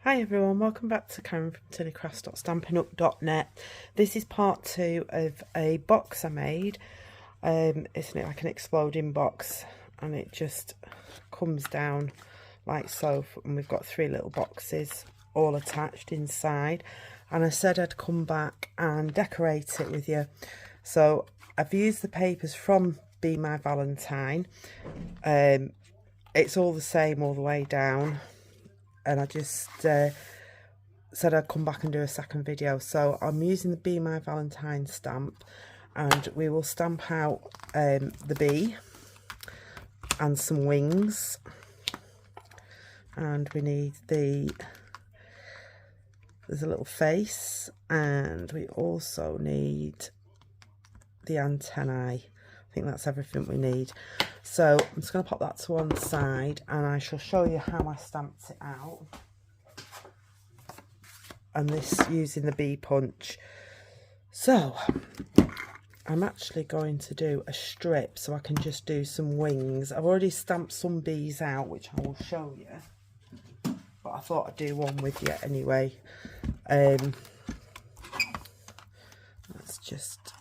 Hi everyone, welcome back to Karen from tilleycrafts.stampinup.net. This is part 2 of a box I made. Isn't it like an exploding box, and it just comes down like so, and we've got 3 little boxes all attached inside, and I said I'd come back and decorate it with you. So I've used the papers from Be My Valentine. It's all the same all the way down, and I just said I'd come back and do a second video. So I'm using the Be My Valentine stamp, and we will stamp out the bee and some wings, and we need there's a little face, and we also need the antennae. I think that's everything we need. So I'm just going to pop that to one side, and I shall show you how I stamped it out. And this using the bee punch. So I'm actually going to do a strip so I can just do some wings. I've already stamped some bees out, which I will show you, but I thought I'd do one with you anyway. Let's just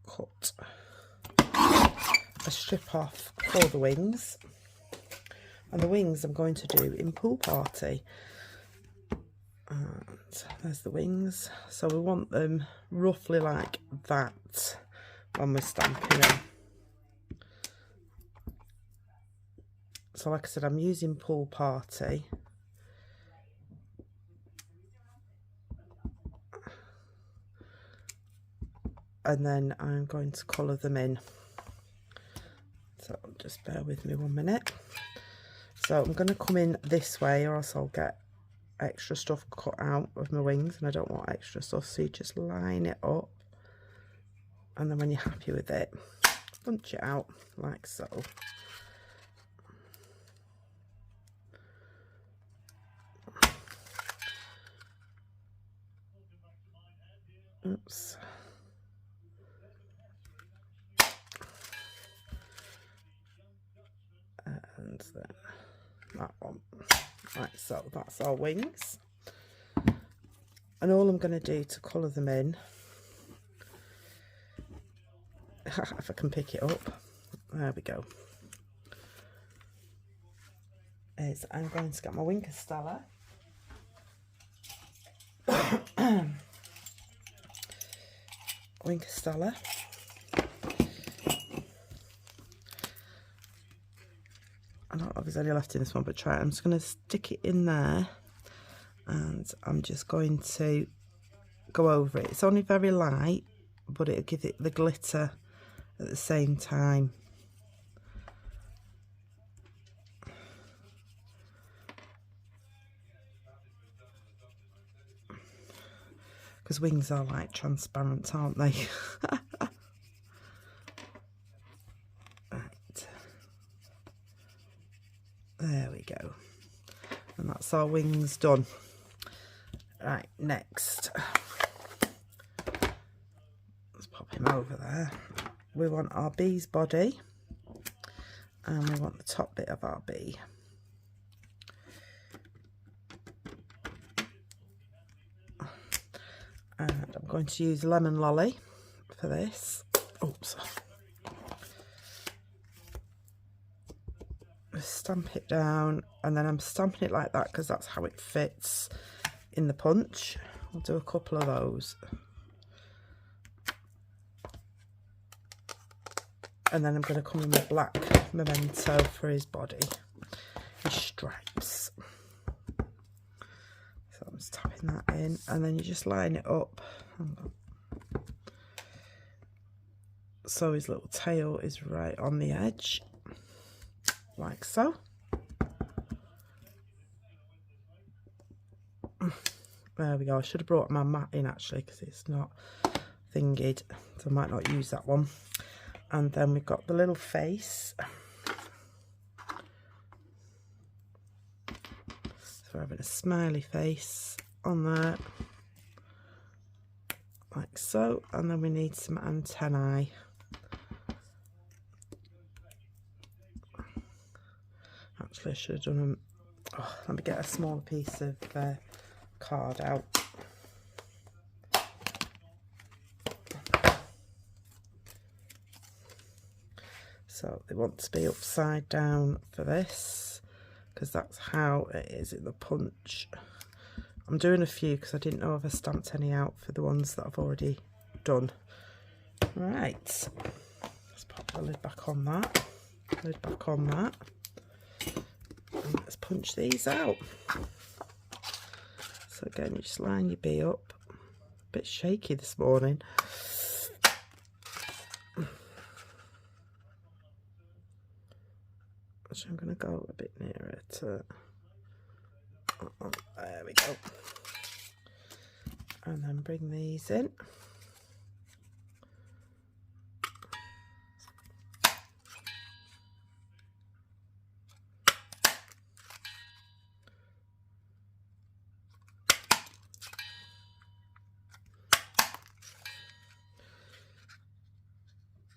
cut a strip off for the wings, and the wings I'm going to do in Pool Party. And there's the wings, so we want them roughly like that when we're stamping them. So like I said, I'm using Pool Party. And then I'm going to colour them in. So just bear with me 1 minute. So I'm going to come in this way, or else I'll get extra stuff cut out of my wings, and I don't want extra stuff. So you just line it up, and then when you're happy with it, bunch it out like so. Oops. And then that one. Right, so that's our wings. And all I'm going to do to colour them in, if I can pick it up, there we go, is I'm going to get my wing Castella. Wing Castella. I don't know if there's any left in this one, but try it. I'm just going to stick it in there, and I'm just going to go over it. It's only very light, but it'll give it the glitter at the same time. Because wings are like transparent, aren't they? Right. There we go. And that's our wings done. Right, next. Let's pop him over there. We want our bee's body, and we want the top bit of our bee. And I'm going to use Lemon Lolly for this. Oops. Stamp it down, and then I'm stamping it like that because that's how it fits in the punch. I'll do a couple of those, and then I'm going to come in with black memento for his body, his stripes. So I'm just tapping that in, and then you just line it up. So his little tail is right on the edge, like so. There we go. I should have brought my mat in actually, because it's not thingied, so I might not use that one. And then we've got the little face. So we're having a smiley face on there, like so. And then we need some antennae. Actually, I should have done them Oh, let me get a smaller piece of card out. So they want to be upside down for this, because that's how it is in the punch. I'm doing a few because I didn't know if I stamped any out for the ones that I've already done. Right, let's pop the lid back on that. Lid back on that. And let's punch these out. So again, you just line your bee up. A bit shaky this morning. So I'm going to go a bit nearer to, there we go, and then bring these in.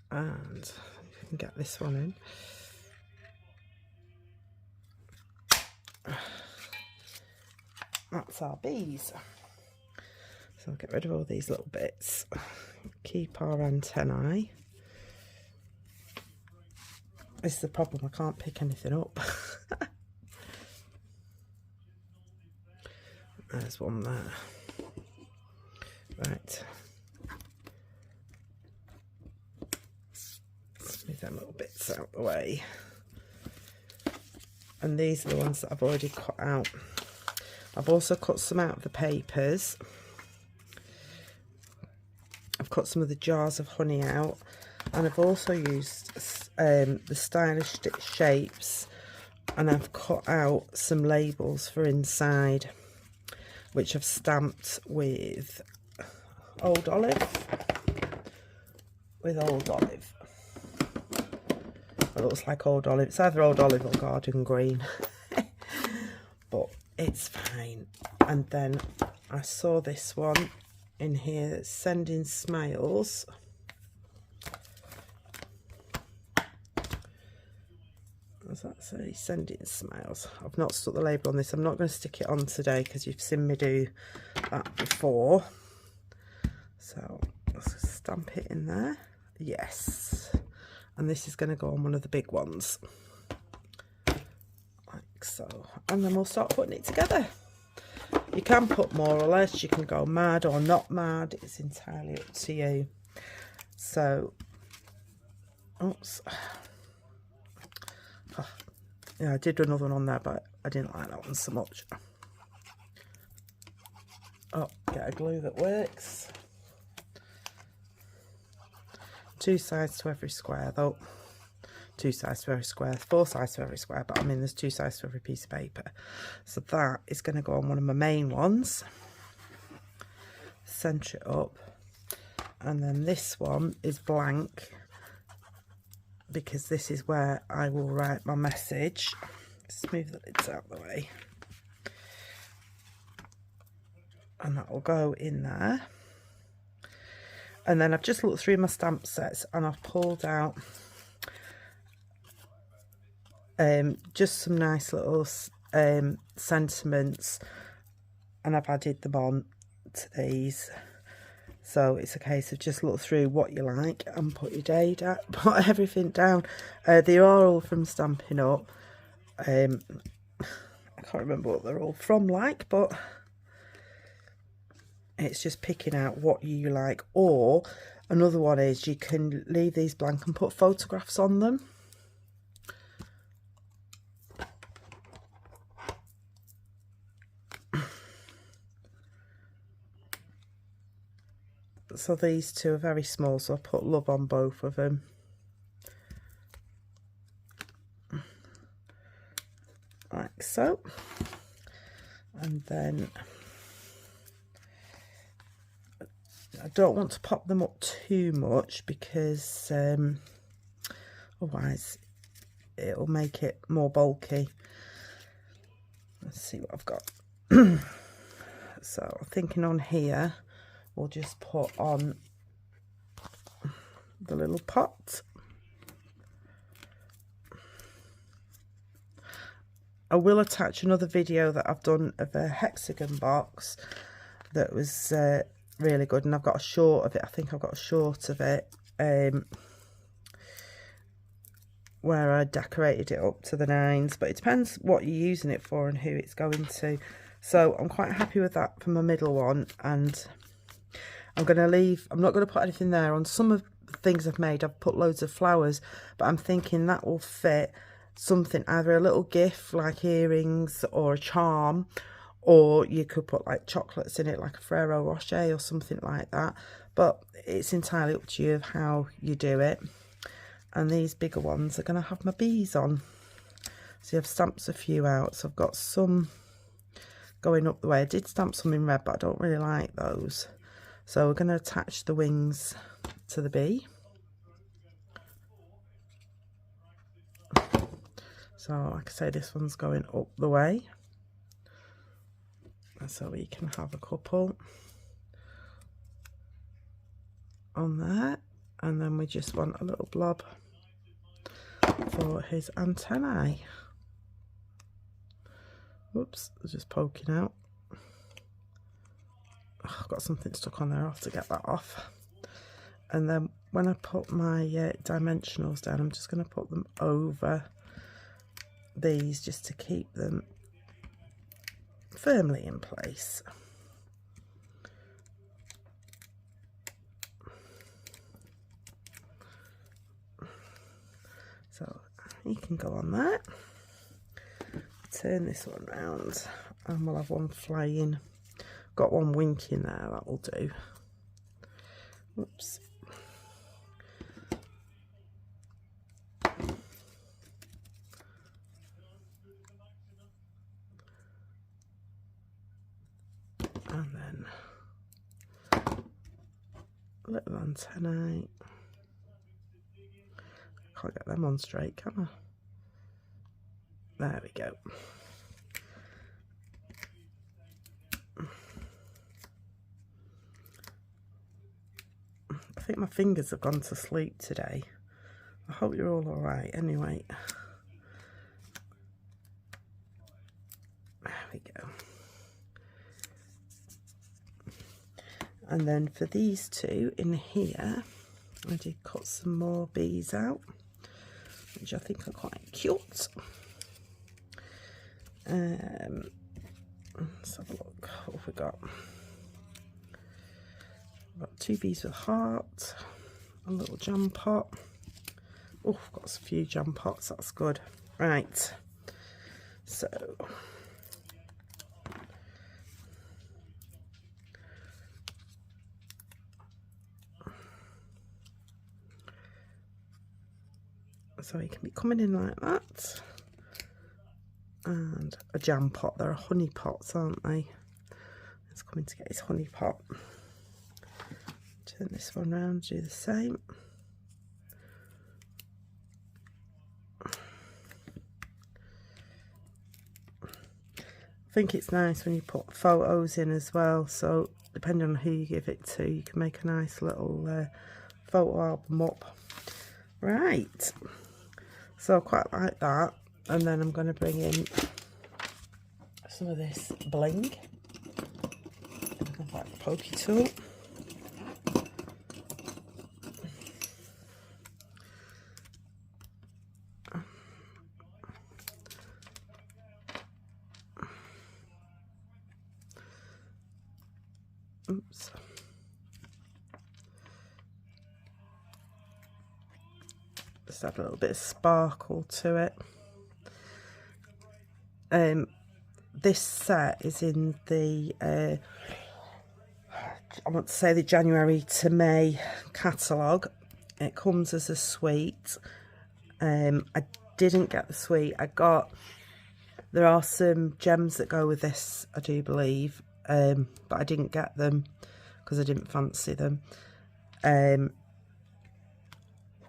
And you can get this one in. That's our bees. So I'll get rid of all these little bits. Keep our antennae. This is the problem, I can't pick anything up. There's one there. Right. Let's move them little bits out the way. And these are the ones that I've already cut out. I've also cut some out of the papers. I've cut some of the jars of honey out, and I've also used the stylish shapes, and I've cut out some labels for inside, which I've stamped with Old Olive. It looks like Old Olive. It's either Old Olive or Garden Green. But it's fine. And then I saw this one in here, Sending Smiles. Does that say Sending Smiles? I've not stuck the label on this. I'm not going to stick it on today because you've seen me do that before. So let's stamp it in there. Yes. And this is going to go on one of the big ones. Like so. And then we'll start putting it together. You can put more or less. You can go mad or not mad. It's entirely up to you. So, oops. Oh, yeah, I did another one on there, but I didn't like that one so much. Oh, get a glue that works. 2 sides to every square though. 2 sides to every square, 4 sides to every square, but I mean there's 2 sides to every piece of paper. So that is going to go on one of my main ones. Centre it up. And then this one is blank, because this is where I will write my message. Just move the lids out of the way. And that will go in there. And then I've just looked through my stamp sets and I've pulled out just some nice little sentiments, and I've added them on to these. So it's a case of just look through what you like and put your date down, put everything down. They are all from Stampin' Up. I can't remember what they're all from like, but it's just picking out what you like. Or another one is you can leave these blank and put photographs on them. So these two are very small, so I put love on both of them. Like so. And then I don't want to pop them up too much because otherwise it'll make it more bulky. Let's see what I've got. So I'm thinking on here we'll just put on the little pot. I will attach another video that I've done of a hexagon box that was really good, and I've got a short of it. I think I've got a short of it where I decorated it up to the nines, but it depends what you're using it for and who it's going to. So I'm quite happy with that for my middle one, and I'm going to leave, I'm not going to put anything there. On some of the things I've made, I've put loads of flowers, but I'm thinking that will fit something, either a little gift like earrings or a charm, or you could put like chocolates in it, like a Ferrero Rocher or something like that. But it's entirely up to you of how you do it. And these bigger ones are going to have my bees on. So I've stamped a few out. So I've got some going up the way. I did stamp some in red, but I don't really like those. So we're going to attach the wings to the bee. So like I say, this one's going up the way. So we can have a couple on there. And then we just want a little blob for his antennae. Whoops, it's just poking out. Oh, I've got something stuck on there, I'll have to get that off. And then when I put my dimensionals down, I'm just going to put them over these just to keep them firmly in place. So you can go on that. Turn this one round and we'll have one flying. Got one winking there, that will do. Whoops. And then little antennae. Can't get them on straight, can I? There we go. I think my fingers have gone to sleep today. I hope you're all alright anyway. There we go. And then for these two in here, I did cut some more bees out, which I think are quite cute. Let's have a look. What have we got? We've got two bees with heart, a little jam pot. Oh, I've got a few jam pots, that's good. Right, so he can be coming in like that. And a jam pot. They're honey pots, aren't they? He's coming to get his honey pot. Turn this one round, do the same. I think it's nice when you put photos in as well, so depending on who you give it to, you can make a nice little photo album up. Right, so I quite like that. And then I'm going to bring in some of this bling. Like the pokey tool. Oops. Just add a little bit of sparkle to it. This set is in the I want to say the January to May catalogue. It comes as a suite. I didn't get the suite. There are some gems that go with this, I do believe, but I didn't get them because I didn't fancy them.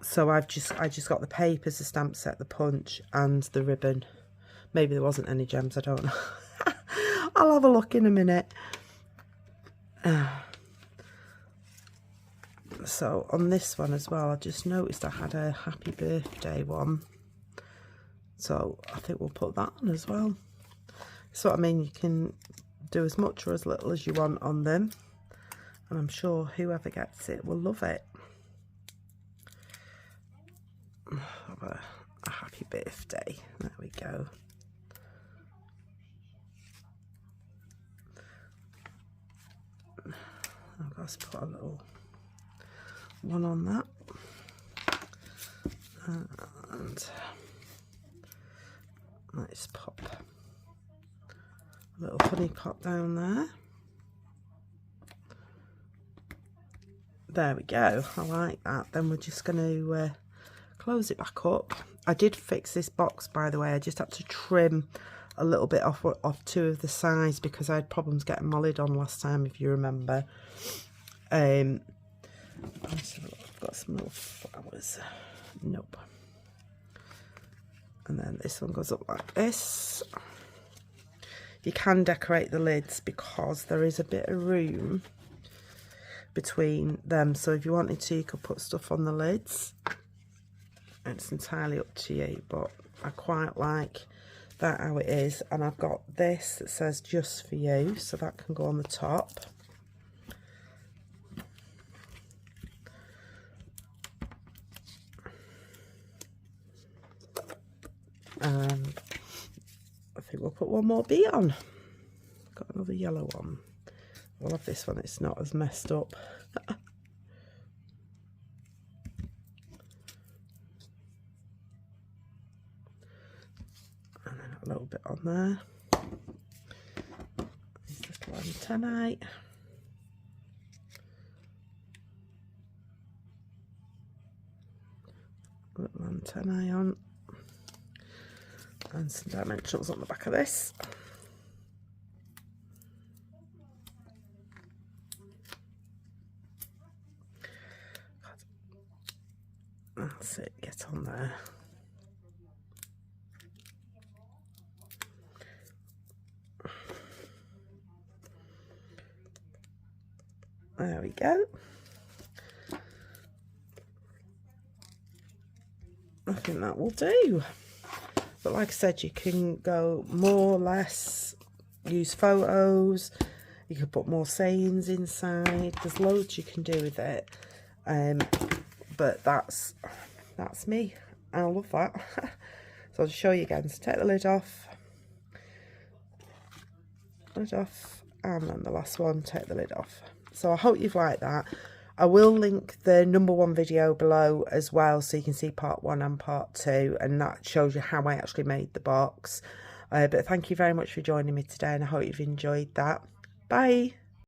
So I just got the papers, the stamp set, the punch and the ribbon. Maybe there wasn't any gems, I don't know. I'll have a look in a minute. So on this one as well, I just noticed I had a happy birthday one. So I think we'll put that on as well. So I mean, you can do as much or as little as you want on them, and I'm sure whoever gets it will love it. Have a happy birthday. There we go. I've got to put a little one on that, and let's pop a little funny pop down there. There we go. I like that. Then we're just going to close it back up. I did fix this box, by the way. I just had to trim a little bit off two of the sides because I had problems getting mollied on last time, if you remember. I've got some little flowers. Nope. And then this one goes up like this. You can decorate the lids because there is a bit of room between them, so if you wanted to, you could put stuff on the lids. It's entirely up to you, but I quite like that how it is. And I've got this that says just for you, so that can go on the top. And I think we'll put one more bee on. Got another yellow one. I love this one, it's not as messed up. And then a little bit on there. These little antennae. Little antennae on. And some dimensionals on the back of this. That's it, get on there. There we go. I think that will do. But like I said, you can go more or less, use photos, you can put more sayings inside, there's loads you can do with it. But that's me. I love that. So I'll just show you again. So take the lid off, and then the last one, take the lid off. So I hope you've liked that. I will link the #1 video below as well, so you can see part 1 and part 2, and that shows you how I actually made the box. But thank you very much for joining me today, and I hope you've enjoyed that. Bye.